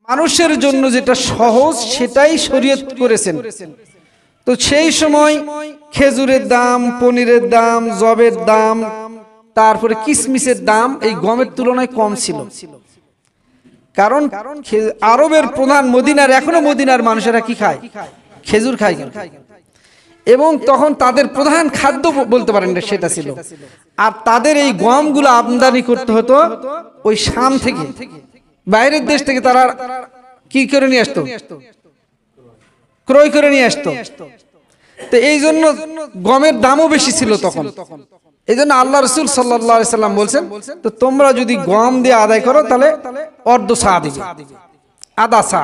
মানুষের জন্য যেটা সহজ সেটাই শরীয়ত করেছেন। তো সেই সময় খেজুরের দাম, পনিরের দাম, জবের দাম, তারপরে কিশমিশের দাম এই গমের তুলনায় কম ছিল। কারণ আরবের প্রধান মদিনার, এখনো মদিনার মানুষেরা কি খায়? খেজুর খায়। এবং তখন তাদের প্রধান খাদ্য বলতে পারেন সেটা ছিল। আর তাদের এই গমগুলো আমদানি করতে হতো ওই শাম থেকে, বাইরের দেশ থেকে। তারা কি করে নিয়ে আসতো? ক্রয় করে নিয়ে আসতো। তো এই জন্য গমের দামও বেশি ছিল তখন। এই জন্য আল্লাহ রাসূল সাল্লাল্লাহু আলাইহি সাল্লাম বলছেন, তো তোমরা যদি গম দিয়ে আদায় করো তাহলে অর্ধ সা দিবে, আধা সা।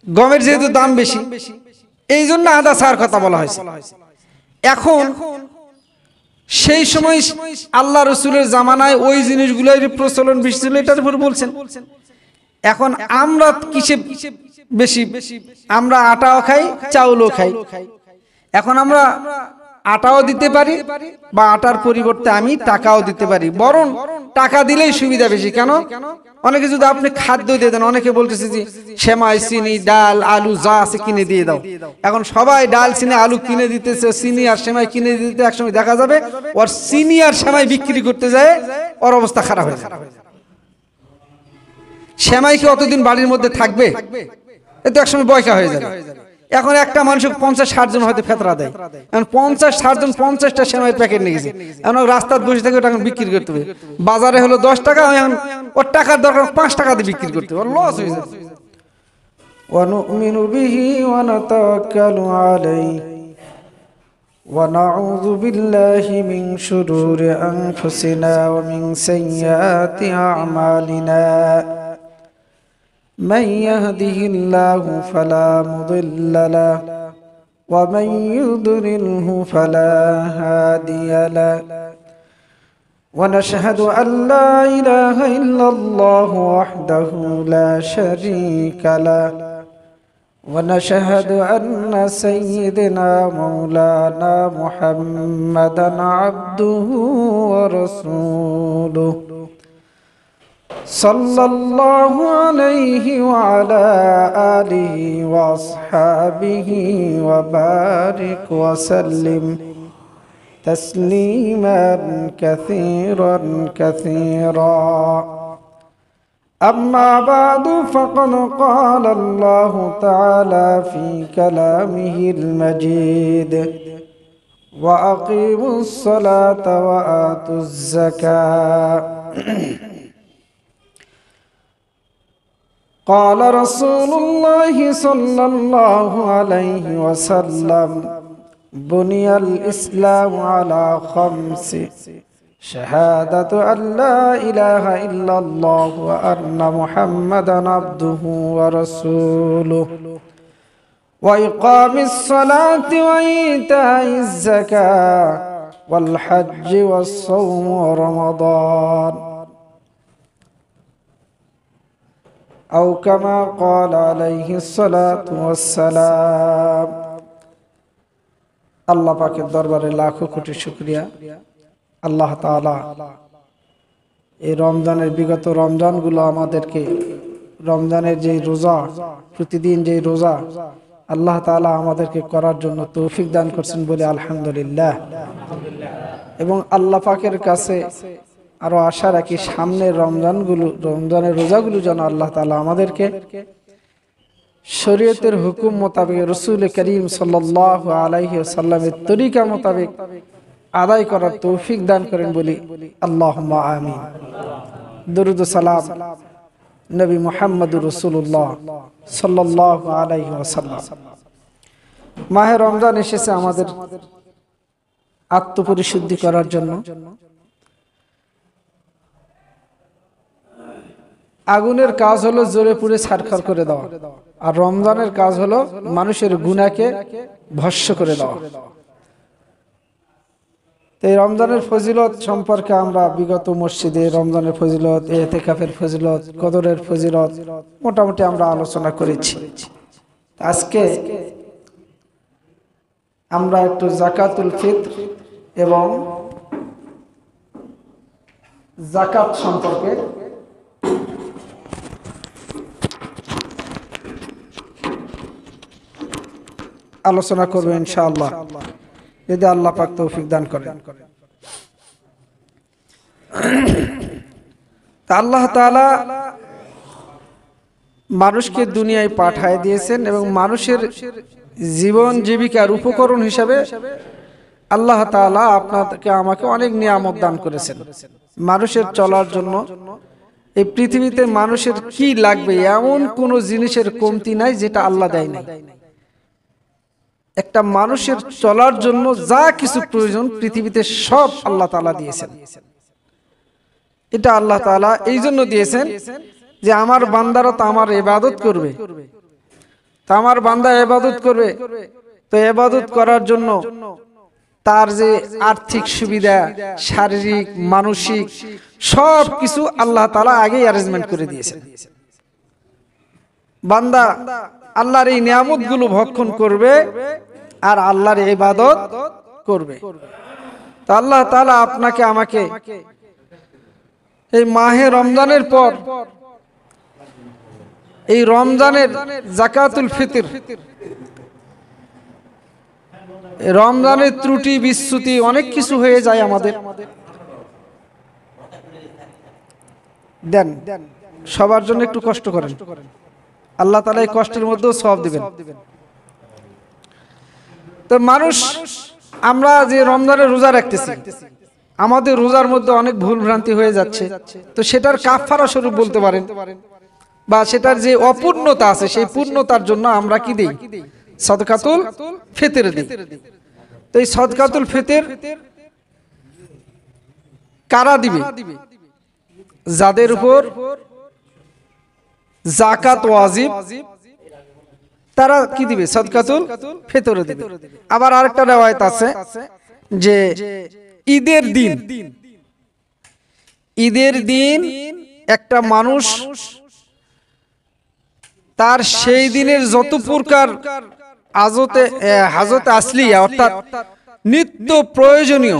গমের যেহেতু দাম বেশি, এই জন্য আধা সার কথা বলা হয়েছে। এখন সেই সময় আল্লাহ রসুলের জামানায় ওই জিনিসগুলোর প্রচলন বেশি ছিল, এটার উপর বলছেন। এখন আমরা কিসে বেশি? আমরা আটাও খাই, চাউলও খাই। এখন আমরা আটাও দিতে পারি, বা আটার পরিবর্তে আমি টাকাও দিতে পারি। বরং টাকা দিলেই সুবিধা বেশি। কেন? অনেকে যদি আপনি খাদ্য দিয়ে দেন, অনেকে বলতেছে যে সেমাই, চিনি, ডাল, আলু যা আছে কিনে দিয়ে দাও। এখন সবাই ডাল, চিনি, আলু কিনে দিতেছে, চিনি আর সেমাই কিনে দিতে। একসময় দেখা যাবে ওর চিনি আর সেমাই বিক্রি করতে যায়, ওর অবস্থা খারাপ হয়ে যাবে। সেমাই কি অতদিন বাড়ির মধ্যে থাকবে? এ তো একসময় বয়কা হয়ে যাবে। এখন একটা মানুষ 50-60 জন হয়তো ফেতরা দেয়। এখন 50-60 জন 50টা সেমাইয়ের প্যাকেট নিয়ে গেছে। এখন রাস্তায় বসে থেকে ওটা বিক্রি করতে হবে। বাজারে হলো 10 টাকা, এখন ওর টাকার দরকার 5 টাকা দিয়ে বিক্রি করতে হবে, লস হয়ে যাবে। ওয়ানুমিনু বিহি ওয়া নাতাওয়াক্কালু আলাইহি ওয়া নাউযু বিল্লাহি মিন শুরুরি আনফুসিনা ওয়া মিন সাইয়্যাতি আ'মালিনা। من يهده الله فلا مضل له ومن يضلله فلا هادي له ونشهد أن لا إله إلا الله وحده لا شريك له ونشهد أن سيدنا مولانا محمدا عبده ورسوله صلى الله عليه وعلى آله وأصحابه وبارك وسلم تسليما كثيرا كثيرا. أما بعد فقد قال الله تعالى في كلامه المجيد وأقيموا الصلاة وآتوا الزكاة. قال رسول الله صلى الله عليه وسلم بني الإسلام على 5: شهادة أن لا إله إلا الله وأن محمدا عبده ورسوله وإقام الصلاة وإيتاء الزكاة والحج والصوم ورمضان أو كما قال عليه الصلاة والسلام. আল্লাহ পাকের দরবারে লাখো কোটি শুকরিয়া। আল্লাহ তাআলা এই রমজানের, বিগত রমজানগুলো আমাদেরকে, রমজানের যে রোজা, প্রতিদিন যে রোজা আল্লাহ তাআলা আমাদেরকে করার জন্য তৌফিক দান করছেন বলে আলহামদুলিল্লাহ। এবং আল্লাহ পাকের কাছে আরো আশা রাখি সামনের রমজানের রোজাগুলো যেন আল্লাহ তাআলা আমাদেরকে শরীয়তের হুকুম মোতাবেক, রাসূল করিম সাল্লাল্লাহু আলাইহি ওয়াসাল্লামের তরিকা মোতাবেক আদায় করার তৌফিক দান করেন বলি আল্লাহুম্মা আমিন। দরুদ ও সালাম নবী মুহাম্মদুর রাসূলুল্লাহ সাল্লাল্লাহু আলাইহি ওয়াসাল্লাম। মাহে রমজান এসেছে আমাদের আত্মপরিশুদ্ধি করার জন্য। আগুনের কাজ হলো জোরে পুড়ে ছারখার করে দেওয়া, আর রমজানের কাজ হলো মানুষের গুনাহকে ভস্ম করে দেওয়া। এই রমজানের ফজিলত সম্পর্কে আমরা বিগত মসজিদে রমজানের ফজিলত, ইতিকাফের ফজিলত, কদরের ফজিলত মোটামুটি আমরা আলোচনা করেছি। আজকে আমরা একটু যাকাতুল ফিতর এবং যাকাত সম্পর্কে আলোচনা করব ইনশাআল্লাহ, যদি আল্লাহ পাক তৌফিক দান করেন। তা আল্লাহ তাআলা মানুষকে দুনিয়ায় পাঠায় দিয়েছেন এবং মানুষের জীবন জীবিকার উপকরণ হিসাবে আল্লাহ তাআলা আপনাকে আমাকে অনেক নিয়ামত দান করেছেন মানুষের চলার জন্য। এই পৃথিবীতে মানুষের কি লাগবে এমন কোন জিনিসের কমতি নাই যেটা আল্লাহ দেয় নাই। একটা মানুষের চলার জন্য যা কিছু প্রয়োজন পৃথিবীতে সব আল্লাহ তাআলা দিয়েছেন। এটা আল্লাহ তাআলা এই জন্য দিয়েছেন যে আমার বান্দারা তো আমার ইবাদত করবে, তা আমার বান্দা ইবাদত করবে, তো ইবাদত করার জন্য তার যে আর্থিক সুবিধা, শারীরিক, মানসিক সব কিছু আল্লাহ তাআলা আগেই অ্যারেঞ্জমেন্ট করে দিয়েছেন। বান্দা আল্লাহর এই নিয়ামতগুলো ভক্ষণ করবে আর আল্লাহর ইবাদত করবে। তো আল্লাহ তাআলা আপনাকে আমাকে এই মাহে রমজানের পর এই রমজানের যাকাতুল ফিতর, রমজানের ত্রুটি বিচ্যুতি অনেক কিছু হয়ে যায় আমাদের, দেন সবার জন্য একটু কষ্ট করেন, আল্লাহ তাআলা এই কষ্টের মধ্যেও সওয়াব দিবেন। তো মানুষ আমরা যে রমজানের রোজা রাখতেছি, আমাদের রোজার মধ্যে অনেক ভুল ভ্রান্তি হয়ে যাচ্ছে, তো সেটার কাফারা স্বরূপ বলতে পারেন, বা সেটার যে অপূর্ণতা আছে সেই পূর্ণতার জন্য আমরা কি দেই? সাদকাতুল ফিতর দিই। তো এই সাদকাতুল ফিতর কারা দিবে? যাদের উপর যাকাত ওয়াজিব তারা কি দিবে? সাদকাতুল ফিতর দিবে। আবার আরেকটা রওয়ায়াত আছে যে ঈদের দিন একটা মানুষ তার সেই দিনের যত প্রকার হাজতে আসলিয়া অর্থাৎ নিত্য প্রয়োজনীয়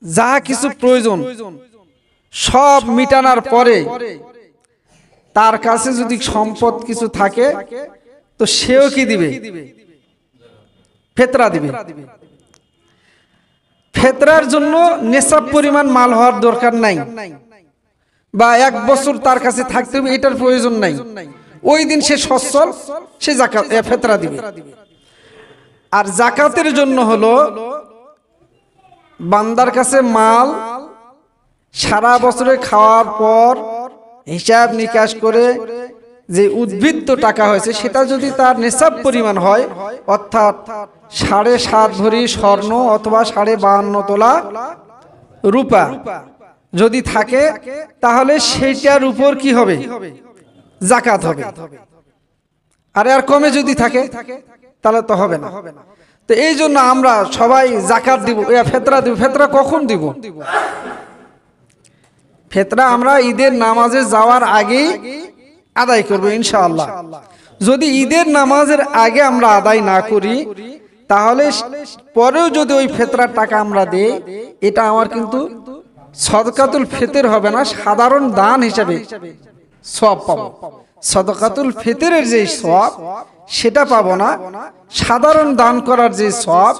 যা কিছু প্রয়োজন সব মিটানোর পরে তার কাছে যদি সম্পদ কিছু থাকে তো সেও কি দিবে? ফিতরা দিবে। ফিতরার জন্য নিসাব পরিমাণ মাল হওয়ার দরকার নাই, বা 1 বছর তার কাছে থাকতে হবে এটার প্রয়োজন নাই। ওই দিন সে সচ্ছল, সে যাকাত ফিতরা দিবে। আর যাকাতের জন্য হলো বান্দার কাছে মাল সারা বছরে খাওয়ার পর হিসাব নিকাশ করে যে উদ্বৃত্ত টাকা হয়েছে সেটা যদি তার নিসাব পরিমাণ হয়, অর্থাৎ 7.5 ভরি স্বর্ণ অথবা 52.5 তোলা রূপা যদি থাকে, তাহলে সেটার উপর কি হবে? যাকাত হবে। আর কমে যদি থাকে তাহলে তো হবে না। তো এই জন্য আমরা সবাই যাকাত দিব, ফিতরা দিব। ফিতরা কখন দিব? ফিতরা আমরা ঈদের নামাজে যাওয়ার আগেই আদায় করব ইনশাআল্লাহ। যদি ঈদের নামাজের আগে আমরা আদায় না করি তাহলে পরেও যদি ওই ফিতরার টাকা আমরা দেই, এটা আমার কিন্তু সাদকাতুল ফিতর হবে না, সাধারণ দান হিসাবে সওয়াব পাবো। সাদকাতুল ফিতরের যে সওয়াব সেটা পাবো না, সাধারণ দান করার যে সওয়াব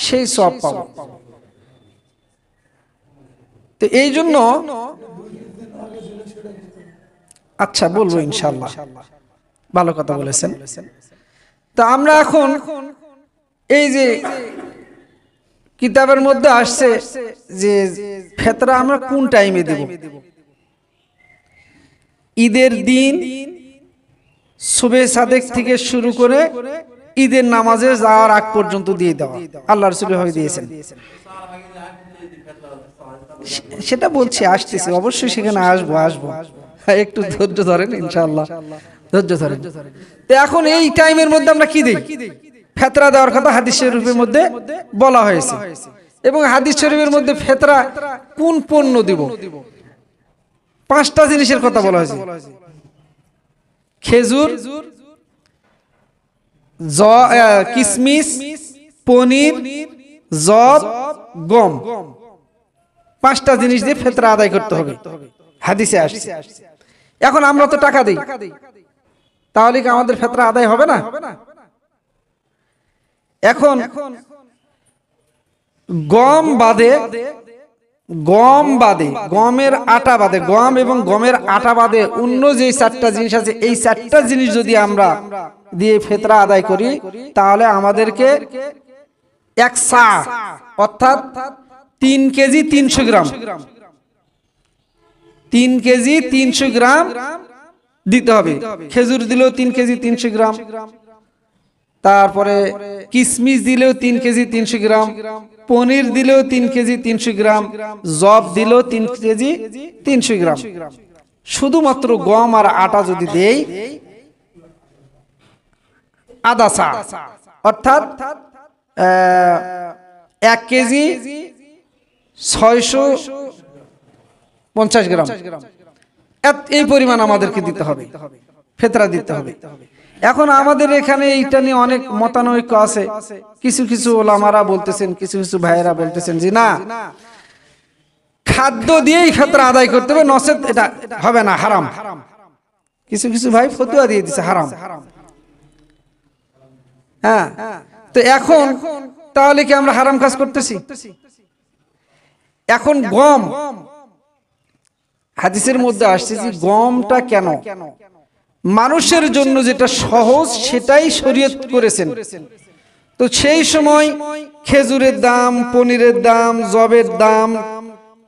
সেই সওয়াব পাবো। তো এই জন্য আচ্ছা বলবো ইনশাআল্লাহ, ভালো কথা বলেছেন। তা আমরা এখন এই যে কিতাবের মধ্যে আসছে যে ফিতরা আমরা কোন টাইমে দেব? ঈদের দিন সুবে সাদেক থেকে শুরু করে ঈদের নামাজে যাওয়ার আগ পর্যন্ত দিয়ে দেওয়া আল্লাহ রাসূল হয়ে দিয়েছেন। সেটা বলছি, আসতেছি অবশ্যই, সেখানে আসবো। একটু ধৈর্য ধরেন ইনশাআল্লাহ, ধৈর্য ধরেন। তো এখন এই টাইমের মধ্যে আমরা কি দেই? ফিতরা দেওয়ার কথা হাদিস শরীফের মধ্যে বলা হয়েছে, এবং হাদিস শরীফের মধ্যে ফিতরা কোন পণ্য দিব 5টা জিনিসের কথা বলা হয়েছে। খেজুর, কিশমিশ, পনির, জব, গম, 5টা জিনিস দিয়ে ফিতরা আদায় করতে হবে, হাদিসে আসছে। এখন আমরা তো টাকা দেই, তাহলে কি আমাদের ফিতরা আদায় হবে না? এখন গম বাদে গমের আটা বাদে, গম এবং গমের আটা বাদে অন্য যে 4টা জিনিস আছে, এই 4টা জিনিস যদি আমরা দিয়ে ফিতরা আদায় করি তাহলে আমাদেরকে 1 সা অর্থাৎ 3 কেজি 300 গ্রাম 3 কেজি 300 গ্রাম দিতে হবে। খেজুর দিলেও 3 কেজি 300 গ্রাম, তারপরে কিশমিশ দিলেও 3 কেজি 300 গ্রাম, পনির দিলেও 3 কেজি 300 গ্রাম, জব দিলেও 3 কেজি 300 গ্রাম। শুধুমাত্র গম আর আটা যদি দেই আধা সা অর্থাৎ 1 কেজি 650 গ্রাম, এই পরিমাণ আমাদেরকে দিতে হবে, ফিতরা দিতে হবে। এখন আমাদের এখানে এইটা নিয়ে অনেক মতানৈক্য আছে। কিছু কিছু ওলামারা বলতেছেন, কিছু কিছু ভাইয়েরা বলতেছেন যে না, খাদ্য দিয়েই ফিতরা আদায় করতে হবে, নচেত এটা হবে না, হারাম। কিছু কিছু ভাই ফতোয়া দিয়ে দিছে হারাম। হ্যাঁ, তো এখন তাহলে কি আমরা হারাম কাজ করতেছি? এখন গম, হাদিসের মধ্যে আসছে যে গমটা কেন মানুষের জন্য যেটা সহজ সেটাই শরীয়ত করেছেন। তো সেই সময় খেজুরের দাম, পনিরের দাম, জবের দাম,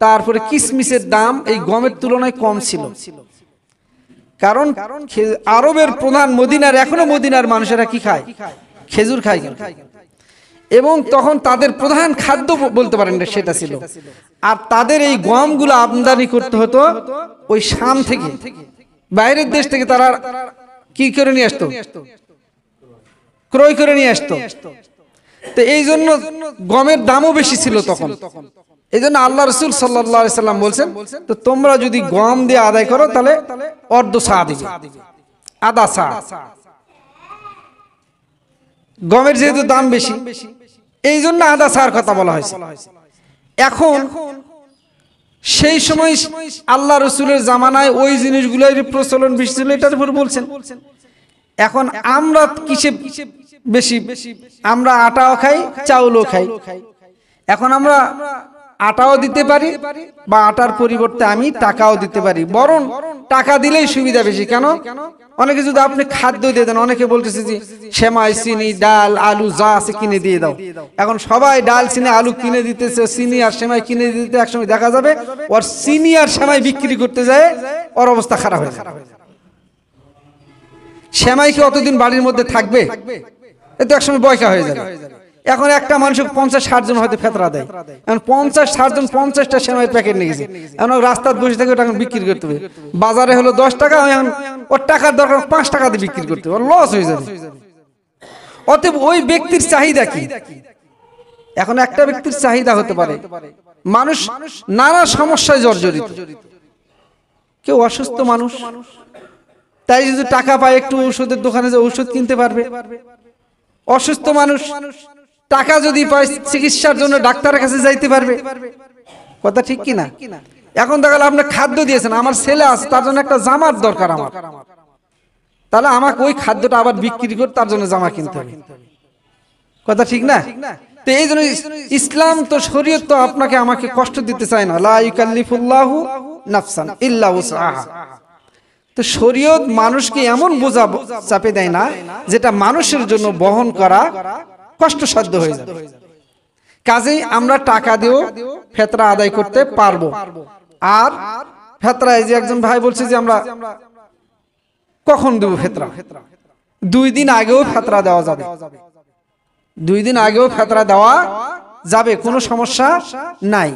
তারপরে কিশমিশের দাম এই গমের তুলনায় কম ছিল। কারণ আরবের প্রধান মদিনার, এখনো মদিনার মানুষেরা কি খায়? খেজুর খায়। এবং তখন তাদের প্রধান খাদ্য বলতে পারেন সেটা ছিল। আর তাদের এই গমগুলো আমদানি করতে হতো ওই শাম থেকে, বাইরের দেশ থেকে। তারা কি করে নিয়ে আসতো? ক্রয় করে নিয়ে আসতো। তো এই জন্য গমের দামও বেশি ছিল তখন। এই জন্য আল্লাহ রাসূল সাল্লাল্লাহু আলাইহি সাল্লাম বলছেন, তো তোমরা যদি গম দিয়ে আদায় করো তাহলে অর্ধ সা দিবে, আধা সা। গমের যেহেতু দাম বেশি এই জন্য আধা সার কথা বলা হয়েছে। এখন সেই সময় আল্লাহ রসুলের জামানায় ওই জিনিসগুলোর প্রচলন বেশি ছিল, এটার উপর বলছেন। এখন আমরা কিসে বেশি? আমরা আটাও খাই, চাউলও খাই। এখন আমরা আটাও দিতে পারি বা আটার পরিবর্তে আমি টাকাও দিতে পারি, বরং টাকা দিলেই সুবিধা বেশি। কেন? অনেকে যদি আপনি খাদ্য দিয়ে দেন, অনেকে বলতেছে যে সেমাই, চিনি, ডাল, আলু যা আছে কিনে দিয়ে দাও। এখন সবাই ডাল, চিনি, আলু কিনে দিতেছে, চিনি আর সেমাই কিনে দিতে, একসময় দেখা যাবে ওর চিনি আর সেমাই বিক্রি করতে যায় ওর অবস্থা খারাপ হয়ে যাবে। সেমাই কি অতদিন বাড়ির মধ্যে থাকবে? এতে একসময় বয়কা হয়ে যাবে। এখন একটা মানুষকে 50-60 জন হয়তো ফিতরা দেয়। এখন 50-60 জন 50টা সেমাই প্যাকেট নিয়ে গেছে। এখন রাস্তায় বসে থেকে ওটা বিক্রি করতে হবে। বাজারে হলো 10 টাকা, এখন ওর টাকার দরকার 5 টাকা দিয়ে বিক্রি করতে হবে, ওর লস হয়ে যাবে। অতএব ওই ব্যক্তির চাহিদা কি? এখন একটা ব্যক্তির চাহিদা হতে পারে, মানুষ নানা সমস্যায় জর্জরিত, কেউ অসুস্থ মানুষ, তাই যদি টাকা পায় একটু ঔষধের দোকানে যে ঔষধ কিনতে পারবে। অসুস্থ মানুষ টাকা যদি পায় চিকিৎসার জন্য ডাক্তারের কাছে যাইতে পারবে। কথা ঠিক কিনা? এখন দেখা গেল আপনি খাদ্য দিয়েছেন, আমার ছেলে আছে, তার জন্য একটা জামার দরকার আমার, তাহলে আমাকে ওই খাদ্যটা আবার বিক্রি করে তার জন্য জামা কিনতে হবে। কথা ঠিক না? তো এই জন্য ইসলাম তো, শরীয়ত তো আপনাকে আমাকে কষ্ট দিতে চায় না। লা ইউকাল্লিফুল্লাহু নাফসান ইল্লা উসআহা। তো শরীয়ত মানুষকে এমন বোঝা চাপে দেয় না যেটা মানুষের জন্য বহন করা কষ্টসাধ্য হয়ে যাবে। কাজেই আমরা টাকা দিয়েও ফিতরা আদায় করতে পারবো। আর ফিতরা, এই যে একজন ভাই বলছে যে আমরা কখন দেব ফিতরা? 2 দিন আগেও ফিতরা দেওয়া যাবে। 2 দিন আগেও ফিতরা দেওয়া যাবে, কোনো সমস্যা নাই।